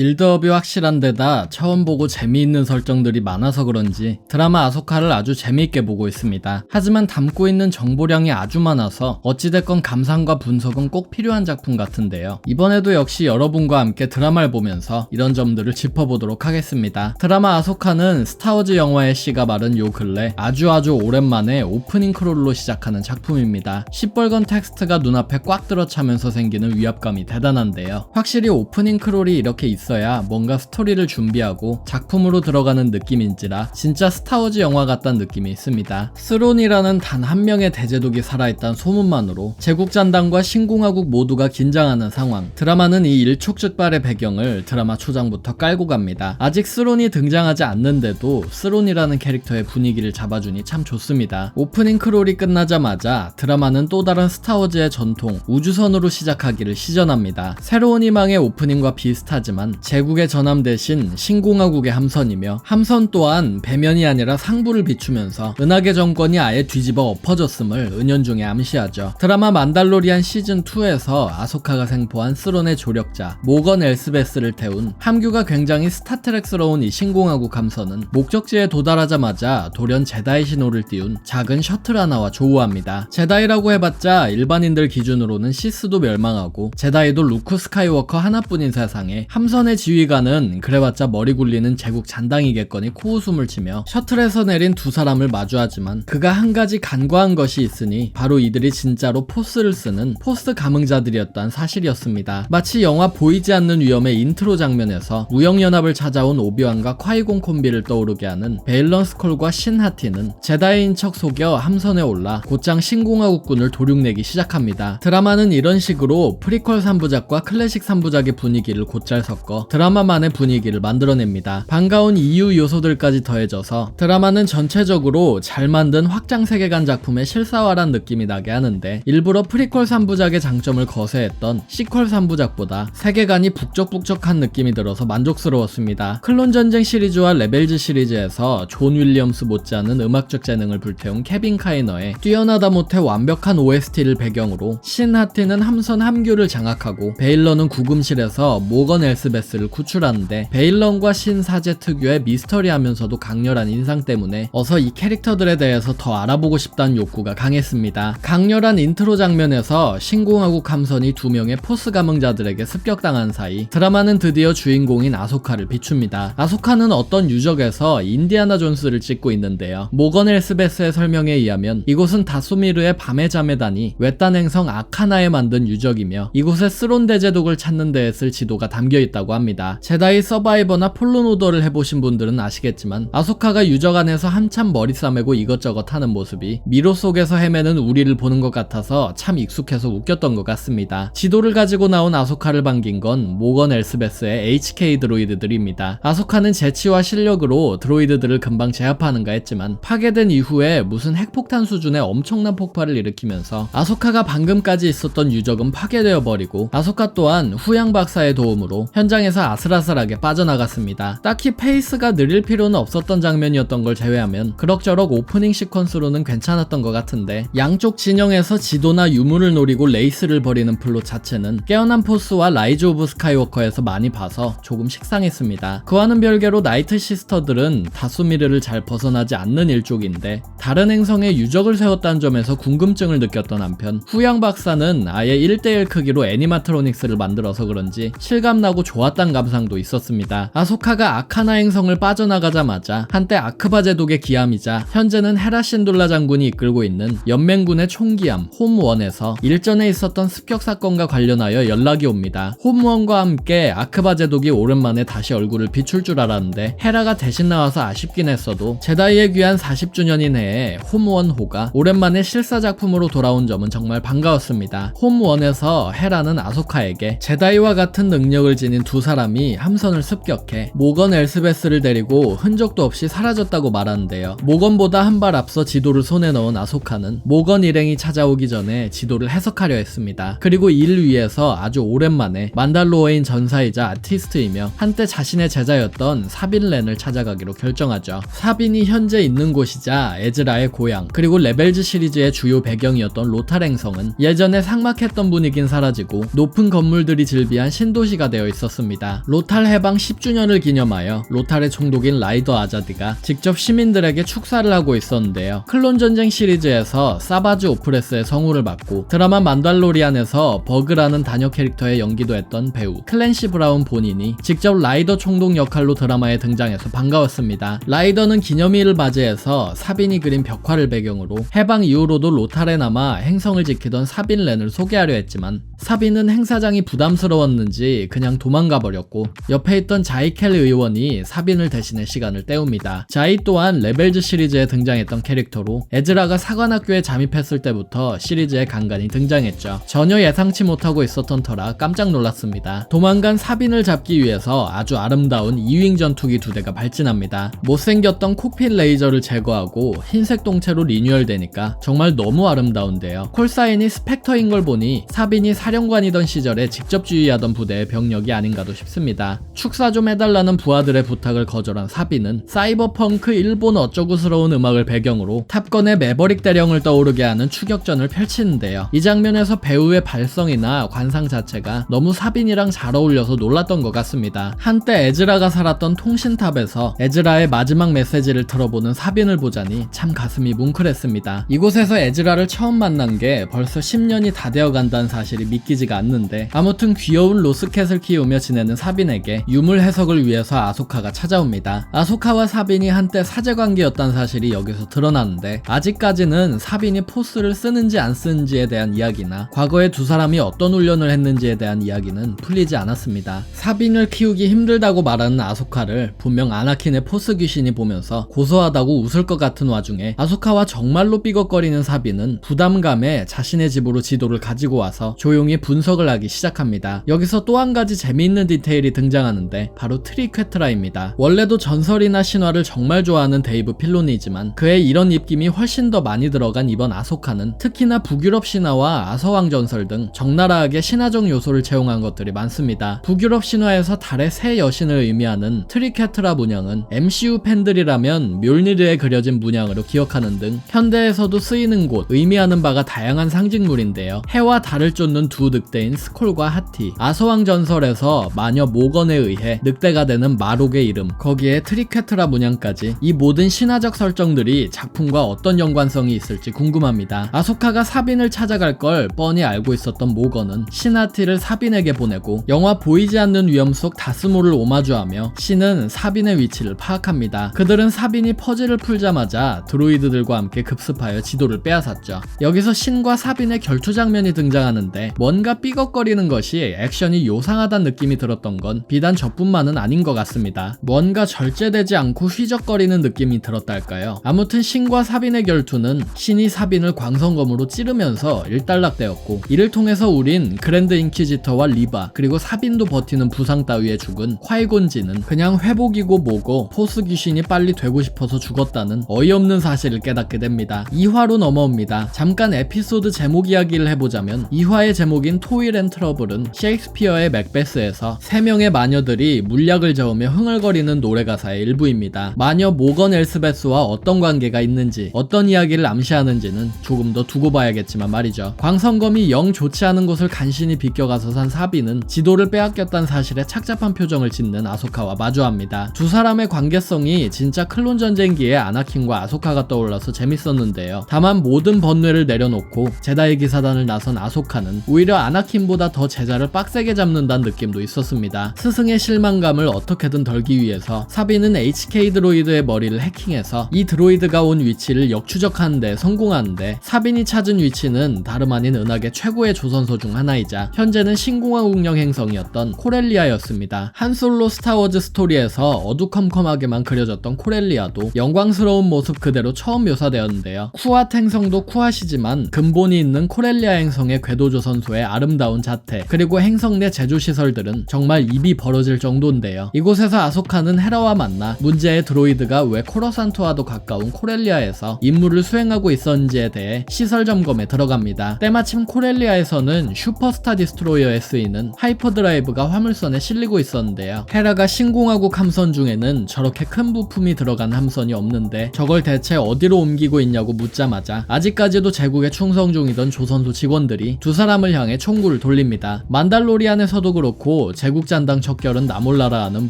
빌드업이 확실한 데다 처음 보고 재미있는 설정들이 많아서 그런지 드라마 아소카를 아주 재미있게 보고 있습니다. 하지만 담고 있는 정보량이 아주 많아서 어찌됐건 감상과 분석은 꼭 필요한 작품 같은데요. 이번에도 역시 여러분과 함께 드라마를 보면서 이런 점들을 짚어보도록 하겠습니다. 드라마 아소카는 스타워즈 영화의 씨가 마른 요 근래 아주 오랜만에 오프닝 크롤로 시작하는 작품입니다. 시뻘건 텍스트가 눈앞에 꽉 들어차면서 생기는 위압감이 대단한데요. 확실히 오프닝 크롤이 이렇게 있어야 뭔가 스토리를 준비하고 작품으로 들어가는 느낌인지라 진짜 스타워즈 영화 같다는 느낌이 있습니다. 스론이라는 단 한 명의 대제독이 살아있다는 소문만으로 제국잔당과 신공화국 모두가 긴장하는 상황. 드라마는 이 일촉즉발의 배경을 드라마 초장부터 깔고 갑니다. 아직 스론이 등장하지 않는데도 스론이라는 캐릭터의 분위기를 잡아주니 참 좋습니다. 오프닝 크롤이 끝나자마자 드라마는 또 다른 스타워즈의 전통 우주선으로 시작하기를 시전합니다. 새로운 희망의 오프닝과 비슷하지만 제국의 전함 대신 신공화국의 함선이며 함선 또한 배면이 아니라 상부를 비추면서 은하계 정권이 아예 뒤집어 엎어졌음을 은연중에 암시하죠. 드라마 만달로리안 시즌2에서 아소카가 생포한 스론의 조력자 모건 엘스베스를 태운 함규가 굉장히 스타트렉스러운 이 신공화국 함선은 목적지에 도달하자마자 돌연 제다이 신호를 띄운 작은 셔틀 하나와 조우합니다. 제다이라고 해봤자 일반인들 기준으로는 시스도 멸망하고 제다이도 루크 스카이워커 하나뿐인 세상에 함선의 지휘관은 그래봤자 머리 굴리는 제국 잔당이겠거니 코웃음을 치며 셔틀에서 내린 두 사람을 마주하지만 그가 한 가지 간과한 것이 있으니 바로 이들이 진짜로 포스를 쓰는 포스 감흥자들이었다는 사실이었습니다. 마치 영화 보이지 않는 위험의 인트로 장면에서 무역연합을 찾아온 오비완과 콰이곤 콤비를 떠오르게 하는 베일런 스콜과 신 하티는 제다이인 척 속여 함선에 올라 곧장 신공화국군을 도륙내기 시작합니다. 드라마는 이런 식으로 프리퀄 3부작과 클래식 3부작의 분위기를 곧잘 섞어 드라마만의 분위기를 만들어냅니다. 반가운 이유 요소들까지 더해져서 드라마는 전체적으로 잘 만든 확장 세계관 작품의 실사화란 느낌이 나게 하는데 일부러 프리퀄 3부작의 장점을 거세했던 시퀄 3부작보다 세계관이 북적북적한 느낌이 들어서 만족스러웠습니다. 클론전쟁 시리즈와 레벨즈 시리즈에서 존 윌리엄스 못지않은 음악적 재능을 불태운 케빈 카이너의 뛰어나다 못해 완벽한 OST를 배경으로 신 하티는 함선 함규를 장악하고 베일런은 구금실에서 모건 엘스베스를 구출하는데 베일런과 신 사제 특유의 미스터리하면서도 강렬한 인상 때문에 어서 이 캐릭터들에 대해서 더 알아보고 싶다는 욕구가 강했습니다. 강렬한 인트로 장면에서 신공화국 함선이 두 명의 포스 감흥자들에게 습격당한 사이 드라마는 드디어 주인공인 아소카를 비춥니다. 아소카는 어떤 유적에서 인디아나 존스를 찍고 있는데요. 모건 엘스베스의 설명에 의하면 이곳은 다소미르의 밤의 자매단이 외딴 행성 아카나에 만든 유적이며 이곳에 스론 대제독을 찾는 데에 쓸 지도가 담겨있다고 합니다. 제다이 서바이버나 폴로노더를 해보신 분들은 아시겠지만 아소카가 유적 안에서 한참 머리 싸매고 이것저것 하는 모습이 미로 속에서 헤매는 우리를 보는 것 같아서 참 익숙해서 웃겼던 것 같습니다. 지도를 가지고 나온 아소카를 반긴 건 모건 엘스베스의 HK 드로이드들입니다. 아소카는 재치와 실력으로 드로이드들을 금방 제압하는가 했지만 파괴된 이후에 무슨 핵폭탄 수준의 엄청난 폭발을 일으키면서 아소카가 방금까지 있었던 유적은 파괴되어 버리고 아소카 또한 후양 박사의 도움으로 현장에서 아슬아슬하게 빠져나갔습니다. 딱히 페이스가 느릴 필요는 없었던 장면이었던 걸 제외하면 그럭저럭 오프닝 시퀀스로는 괜찮았던 것 같은데 양쪽 진영에서 지도나 유물을 노리고 레이스를 벌이는 플롯 자체는 깨어난 포스와 라이즈 오브 스카이워커에서 많이 봐서 조금 식상했습니다. 그와는 별개로 나이트 시스터들은 다소미르를 잘 벗어나지 않는 일족인데 다른 행성에 유적을 세웠다는 점에서 궁금증을 느꼈던 한편 후양 박사는 아예 1대1 크기로 애니마트로닉스를 만들어서 그런지 실감나고 좋았단 감상도 있었습니다. 아소카가 아카나 행성을 빠져나가자마자 한때 아크바 제독의 기함이자 현재는 헤라 신둘라 장군이 이끌고 있는 연맹군의 총기함 홈1에서 일전에 있었던 습격 사건과 관련하여 연락이 옵니다. 홈1과 함께 아크바 제독이 오랜만에 다시 얼굴을 비출 줄 알았는데 헤라가 대신 나와서 아쉽긴 했어도 제다이의 귀한 40주년인 해에 홈1호가 오랜만에 실사작품으로 돌아온 점은 정말 반가웠습니다. 홈1에서 헤라는 아소카에게 제다이와 같은 능력을 지닌 두 사람이 함선을 습격해 모건 엘스베스를 데리고 흔적도 없이 사라졌다고 말하는데요. 모건보다 한 발 앞서 지도를 손에 넣은 아소카는 모건 일행이 찾아오기 전에 지도를 해석하려 했습니다. 그리고 이를 위해서 아주 오랜만에 만달로어인 전사이자 아티스트이며 한때 자신의 제자였던 사빈 렌을 찾아가기로 결정하죠. 사빈이 현재 있는 곳이자 에즈라의 고향 그리고 레벨즈 시리즈의 주요 배경이었던 로탈 행성은 예전에 삭막했던 분위긴 사라지고 높은 건물들이 즐비한 신도시가 되어 있었습니다. 있었습니다. 로탈 해방 10주년을 기념하여 로탈의 총독인 라이더 아자드가 직접 시민들에게 축사를 하고 있었는데요. 클론 전쟁 시리즈에서 사바즈 오프레스의 성우를 맡고 드라마 만달로리안에서 버그라는 단역 캐릭터의 연기도 했던 배우 클랜시 브라운 본인이 직접 라이더 총독 역할로 드라마에 등장해서 반가웠습니다. 라이더는 기념일을 맞이해서 사빈이 그린 벽화를 배경으로 해방 이후로도 로탈에 남아 행성을 지키던 사빈 렌을 소개하려 했지만 사빈은 행사장이 부담스러웠는지 그냥 도망가 버렸고 옆에 있던 자이켈 의원이 사빈을 대신해 시간을 때웁니다. 자이 또한 레벨즈 시리즈에 등장했던 캐릭터로 에즈라가 사관학교에 잠입했을 때부터 시리즈에 간간히 등장했죠. 전혀 예상치 못하고 있었던 터라 깜짝 놀랐습니다. 도망간 사빈을 잡기 위해서 아주 아름다운 이윙 전투기 2대가 발진합니다. 못생겼던 코필 레이저를 제거하고 흰색 동체로 리뉴얼되니까 정말 너무 아름다운데요. 콜사인이 스펙터인 걸 보니 사빈이 사령관이던 시절에 직접 지휘하던 부대의 병력이 아닌가도 싶습니다. 축사 좀 해달라는 부하들의 부탁을 거절한 사빈은 사이버펑크 일본 어쩌구스러운 음악을 배경으로 탑건의 매버릭 대령을 떠오르게 하는 추격전을 펼치는데요. 이 장면에서 배우의 발성이나 관상 자체가 너무 사빈이랑 잘 어울려서 놀랐던 것 같습니다. 한때 에즈라가 살았던 통신탑에서 에즈라의 마지막 메시지를 들어보는 사빈을 보자니 참 가슴이 뭉클했습니다. 이곳에서 에즈라를 처음 만난 게 벌써 10년이 다 되어간다는 사실이 믿기지가 않는데 아무튼 귀여운 로스캣을 키우며 지내는 사빈에게 유물 해석을 위해서 아소카가 찾아옵니다. 아소카와 사빈이 한때 사제관계였다는 사실이 여기서 드러나는데 아직까지는 사빈이 포스를 쓰는지 안 쓰는지에 대한 이야기나 과거에 두 사람이 어떤 훈련을 했는지에 대한 이야기는 풀리지 않았습니다. 사빈을 키우기 힘들다고 말하는 아소카를 분명 아나킨의 포스 귀신이 보면서 고소하다고 웃을 것 같은 와중에 아소카와 정말로 삐걱거리는 사빈은 부담감에 자신의 집으로 지도를 가지고 와서 조용히 분석을 하기 시작합니다. 여기서 또 한 가지 재미있는 디테일이 등장하는데 바로 트리퀘트라입니다. 원래도 전설이나 신화를 정말 좋아하는 데이브 필로니지만 그의 이런 입김이 훨씬 더 많이 들어간 이번 아소카는 특히나 북유럽 신화와 아서왕 전설 등 적나라하게 신화적 요소를 채용한 것들이 많습니다. 북유럽 신화에서 달의 새 여신을 의미하는 트리퀘트라 문양은 MCU 팬들이라면 묠니르에 그려진 문양으로 기억하는 등 현대에서도 쓰이는 곳, 의미하는 바가 다양한 상징물인데요. 해와 달을 쫓는 두 늑대인 스콜과 하티, 아서왕 전설에서 마녀 모건에 의해 늑대가 되는 마록의 이름, 거기에 트리퀘트라 문양까지 이 모든 신화적 설정들이 작품과 어떤 연관성이 있을지 궁금합니다. 아소카가 사빈을 찾아갈 걸 뻔히 알고 있었던 모건은 신하티를 사빈에게 보내고 영화 보이지 않는 위험 속 다스모를 오마주하며 신은 사빈의 위치를 파악합니다. 그들은 사빈이 퍼즐을 풀자마자 드로이드들과 함께 급습하여 지도를 빼앗았죠. 여기서 신과 사빈의 결투 장면이 등장하는데 뭔가 삐걱거리는 것이 액션이 요상하다는 느낌이 들었던 건 비단 저뿐만은 아닌 것 같습니다. 뭔가 절제되지 않고 휘적거리는 느낌이 들었달까요. 아무튼 신과 사빈의 결투는 신이 사빈을 광선검으로 찌르면서 일단락되었고 이를 통해서 우린 그랜드 인퀴지터와 리바 그리고 사빈도 버티는 부상 따위에 죽은 콰이곤지는 그냥 회복이고 뭐고 포스 귀신이 빨리 되고 싶어서 죽었다는 어이없는 사실을 깨닫게 됩니다. 2화로 넘어옵니다. 잠깐 에피소드 제목 이야기를 해보자면 2화의 제목인 토일 앤 트러블은 셰익스피어의 맥베스에서 3명의 마녀들이 물약을 저으며 흥얼거리는 노래 가사의 일부입니다. 마녀 모건 엘스베스와 어떤 관계가 있는지 어떤 이야기를 암시하는지는 조금 더 두고 봐야겠지만 말이죠. 광선검이 영 좋지 않은 곳을 간신히 비껴가서 산 사비는 지도를 빼앗겼다는 사실에 착잡한 표정을 짓는 아소카와 마주합니다. 두 사람의 관계성이 진짜 클론 전쟁기의 아나킨과 아소카가 떠올라서 재밌었는데요. 다만 모든 번뇌를 내려놓고 제다이 기사단을 나선 아소카는 오히려 아나킨보다 더 제자를 빡세게 잡는다는 느낌도 있었습니다. 스승의 실망감을 어떻게든 덜기 위해서 사비는 HK 드로이드의 머리를 해킹해서 이 드로이드가 온 위치를 역추적하는 데 성공하는데 사빈이 찾은 위치는 다름 아닌 은하계 최고의 조선소 중 하나이자 현재는 신공항 운영 행성이었던 코렐리아였습니다. 한솔로 스타워즈 스토리에서 어두컴컴하게만 그려졌던 코렐리아도 영광스러운 모습 그대로 처음 묘사되었는데요. 쿠앗 행성도 쿠앗이지만 근본이 있는 코렐리아 행성의 궤도조선소의 아름다운 자태 그리고 행성 내 제조시설들은 정말 입이 벌어질 정도인데요. 이곳에서 아소카는 헤라와 만나 문제의 드로이드가 왜 코러산토와도 가까운 코렐리아에서 임무를 수행하고 있었는지에 대해 시설 점검에 들어갑니다. 때마침 코렐리아에서는 슈퍼스타 디스트로이어에 쓰이는 하이퍼드라이브가 화물선에 실리고 있었는데요. 헤라가 신공화국 함선 중에는 저렇게 큰 부품이 들어간 함선이 없는데 저걸 대체 어디로 옮기고 있냐고 묻자마자 아직까지도 제국에 충성 중이던 조선소 직원들이 두 사람을 향해 총구를 돌립니다. 만달로리안에서도 그렇고 제국잔당 척결은 나몰라라 하는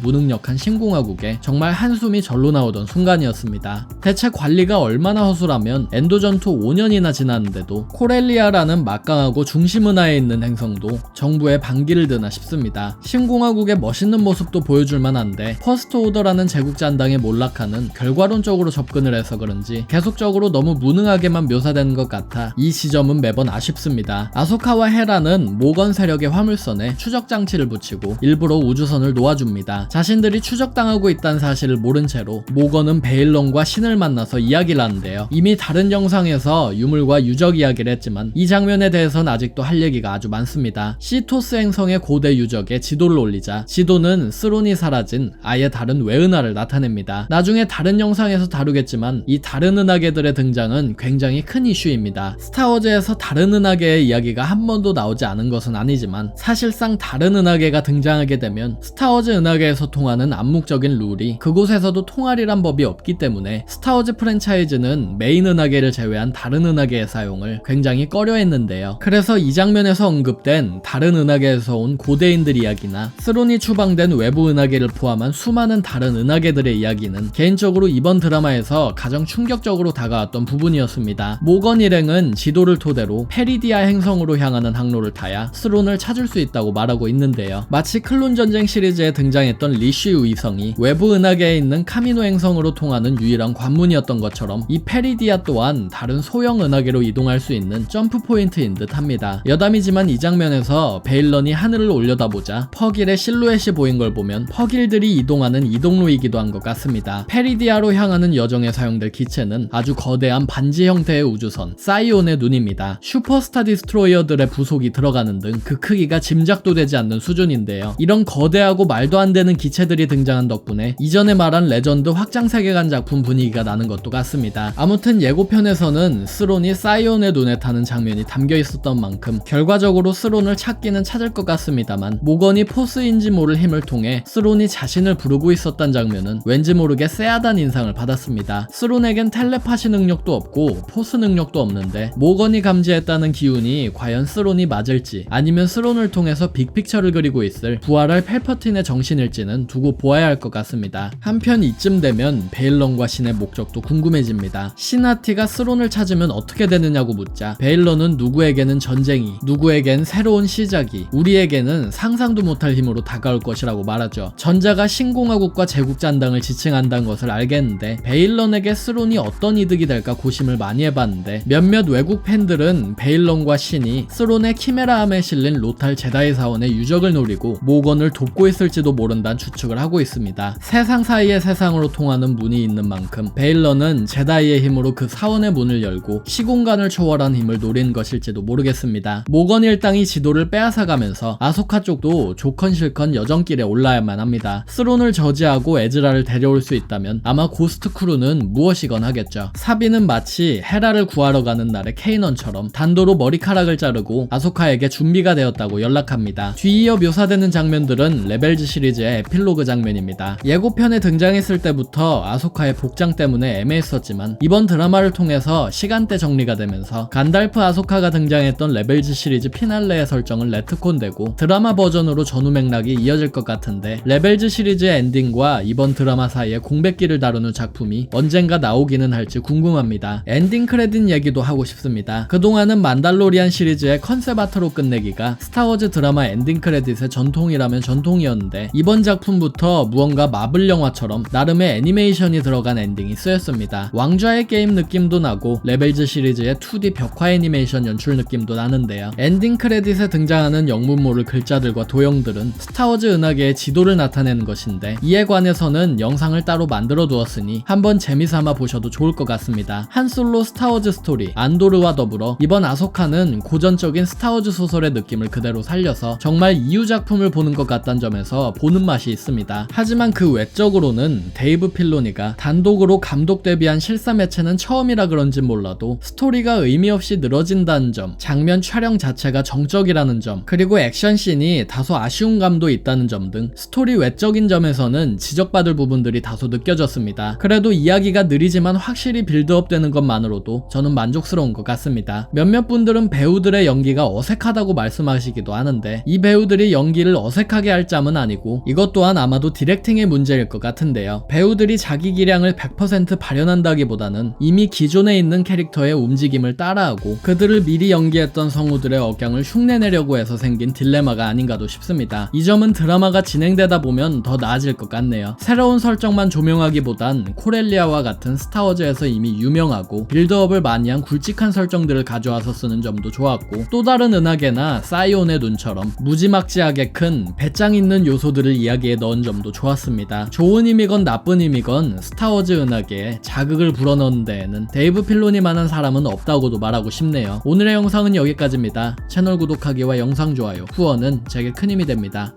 무능력한 신공화국에 정말 한숨이 절로 나오던 순간이었습니다. 대체 관리가 얼마나 허술하면 엔도 전투 5년이나 지났는데도 코렐리아라는 막강하고 중심은하에 있는 행성도 정부의 반기를 드나 싶습니다. 신공화국의 멋있는 모습도 보여줄 만한데 퍼스트 오더라는 제국잔당에 몰락하는 결과론적으로 접근을 해서 그런지 계속적으로 너무 무능하게만 묘사되는 것 같아 이 지점은 매번 아쉽습니다. 아소카와 헤라는 모건 세력의 화물선에 추적 장치를 붙이고 일부러 우주선을 놓아줍니다. 자신들이 추적당하고 있다는 사실을 모른 채로 모건은 베일런과 신을 만나서 이야기를 하는데요. 이미 다른 영상에서 유물과 유적 이야기를 했지만 이 장면에 대해서는 아직도 할 얘기가 아주 많습니다. 시토스 행성의 고대 유적에 지도를 올리자 지도는 스론이 사라진 아예 다른 외은하를 나타냅니다. 나중에 다른 영상에서 다루겠지만 이 다른 은하계들의 등장은 굉장히 큰 이슈입니다. 스타워즈에서 다른 은하계의 이야기가 한 번도 나오지 않은 것은 아니지만 사실상 다른 은하계가 등장하게 되면 스타워즈 은하계에서 통하는 암묵적인 룰이 그곳에서도 통할이란 법이 없기 때문에 스타워즈 프랜차이즈는 메인 은하계를 제외한 다른 은하계의 사용을 굉장히 꺼려했는데요. 그래서 이 장면에서 언급된 다른 은하계에서 온 고대인들 이야기나 스론이 추방된 외부 은하계를 포함한 수많은 다른 은하계들의 이야기는 개인적으로 이번 드라마에서 가장 충격적으로 다가왔던 부분이었습니다. 모건 일행은 지도를 토대로 페리디아 행성으로 향하는 항로를 타야 스론을 찾을 수 있다고 말하고 있는데요. 마치 클론 전쟁 시리즈에 등장했던 리쉬 위성이 외부 은하계에 있는 카미노 행성으로 통하는 유일한 관문이었던 것처럼 이 페리디아 또한 다른 소형 은하계로 이동할 수 있는 점프 포인트인 듯 합니다. 여담이지만 이 장면에서 베일런이 하늘을 올려다보자 퍼길의 실루엣이 보인 걸 보면 퍼길들이 이동하는 이동로이기도 한 것 같습니다. 페리디아로 향하는 여정에 사용될 기체는 아주 거대한 반지 형태의 우주선 사이온의 눈입니다. 슈퍼스타 디스트로이어들의 부속이 들어가는 등 그 크기가 짐작도 되지 않는 수준인데요. 이런 거대하고 말도 안 되는 기체들이 등장한 덕분에 이전에 말한 레전드 확장 세계관 작품 분위기가 나는 것도 같습니다. 아무튼 예고편에서는 스론이 사이온의 눈에 타는 장면이 담겨 있었던 만큼 결과적으로 스론을 찾기는 찾을 것 같습니다만 모건이 포스인지 모를 힘을 통해 스론이 자신을 부르고 있었던 장면은 왠지 모르게 쎄하단 인상을 받았습니다. 스론에겐 텔레파시 능력도 없고 포스 능력도 없는데 모건이 감지했다는 기운이 과연 스론이 맞을지 아니면 스론을 통해서 빅픽처를 그리고 있을 부활할 펠퍼틴의 정신일지는 두고 보아야 할 것 같습니다. 한편 이쯤 되면 베일런과 신의 목적도 궁금해집니다. 시나티가 스론을 찾으면 어떻게 되느냐고 묻자 베일런은 누구에게는 전쟁이, 누구에겐 새로운 시작이, 우리에게는 상상도 못할 힘으로 다가올 것이라고 말하죠. 전자가 신공화국과 제국잔당을 지칭한다는 것을 알겠는데 베일런에게 스론이 어떤 이득이 될까 고심을 많이 해봤는데 몇몇 외국 팬들은 베일런과 신이 스론의 키메라함에 실린 로탈 제다이 사원의 유적을 노리고 모건을 돕고 있을지도 모른다는 추측을 하고 있습니다. 세상 사이의 세상으로 통하는 문이 있는 만큼 베일런은 제다이의 힘으로 그 사원의 문을 열고 시공간을 초월한 힘을 노리는 것일지도 모르겠습니다. 모건 일당이 지도를 빼앗아가면서 아소카 쪽도 좋건 싫건 여정길에 올라야만 합니다. 스론을 저지하고 에즈라를 데려올 수 있다면 아마 고스트 크루는 무엇이건 하겠죠. 사비는 마치 헤라를 구하러 가는 날의 케이넌처럼 단도로 머리카락을 자르고 아소카에게 준비가 되었다고 연락합니다. 뒤이어 묘사되는 장면들은 레벨즈 시리즈의 에필로그 장면입니다. 예고편에 등장했을 때부터 아소카의 복장 때문에 애매했었지만 이번 드라마를 통해서 시간대 정리가 되면서 간달프 아소카가 등장했던 레벨즈 시리즈 피날레의 설정은 레트콘되고 드라마 버전으로 전후 맥락이 이어질 것 같은데 레벨즈 시리즈의 엔딩과 이번 드라마 사이의 공백기를 다루는 작품이 언젠가 나오기는 할지 궁금합니다. 엔딩 크레딧 얘기도 하고 싶습니다. 그동안은 만달로리안 시리즈의 컨셉 아트로 끝내기가 스타워즈 드라마 엔딩 크레딧의 전통이라면 전통이었는데 이번 작품부터 무언가 마블 영화처럼 나름의 애니메이션이 들어간 엔딩이 쓰였습니다. 왕좌의 게임 느낌도 나고 레벨즈 시리즈의 2D 벽화 애니메이션 연출 느낌도 나는데요. 엔딩 크레딧에 등장하는 영문 모를 글자들과 도형들은 스타워즈 은하계의 지도를 나타내는 것인데 이에 관해서는 영상을 따로 만들어 두었으니 한번 재미삼아 보셔도 좋을 것 같습니다. 한솔로 스타워즈 스토리 안도르와 더불어 이번 아소카는 고전적인 스타워즈 소설의 느낌을 그대로 살려서 정말 이유 작품을 보는 것 같다는 점에서 보는 맛이 있습니다. 하지만 그 외적으로는 데이브 필로니가 단독으로 감독 데뷔한 실사 매체는 처음이라 그런진 몰라도 스토리가 의미 없이 늘어진다는 점, 장면 촬영 자체가 정적이라는 점, 그리고 액션씬이 다소 아쉬운 감도 있다는 점 등 스토리 외적인 점에서는 지적받을 부분들이 다소 느껴졌습니다. 그래도 이야기가 느리지만 확실히 빌드업 되는 것만으로도 저는 만족스러운 것 같습니다. 몇몇 분들은 배우들의 연기가 자체가 어색하다고 말씀하시기도 하는데 이 배우들이 연기를 어색하게 할 짬은 아니고 이것 또한 아마도 디렉팅의 문제일 것 같은데요. 배우들이 자기 기량을 100% 발현한다기보다는 이미 기존에 있는 캐릭터의 움직임을 따라하고 그들을 미리 연기했던 성우들의 억양을 흉내내려고 해서 생긴 딜레마가 아닌가도 싶습니다. 이 점은 드라마가 진행되다 보면 더 나아질 것 같네요. 새로운 설정만 조명하기보단 코렐리아와 같은 스타워즈에서 이미 유명하고 빌드업을 많이 한 굵직한 설정들을 가져와서 쓰는 점도 좋았고, 또 다른 은하계나 사이온의 눈처럼 무지막지하게 큰 배짱 있는 요소들을 이야기에 넣은 점도 좋았습니다. 좋은 의미건 나쁜 의미건 스타워즈 은하계에 자극을 불어넣는 데에는 데이브 필로니만한 사람은 없다고도 말하고 싶네요. 오늘의 영상은 여기까지입니다. 채널 구독하기와 영상 좋아요, 후원은 제게 큰 힘이 됩니다.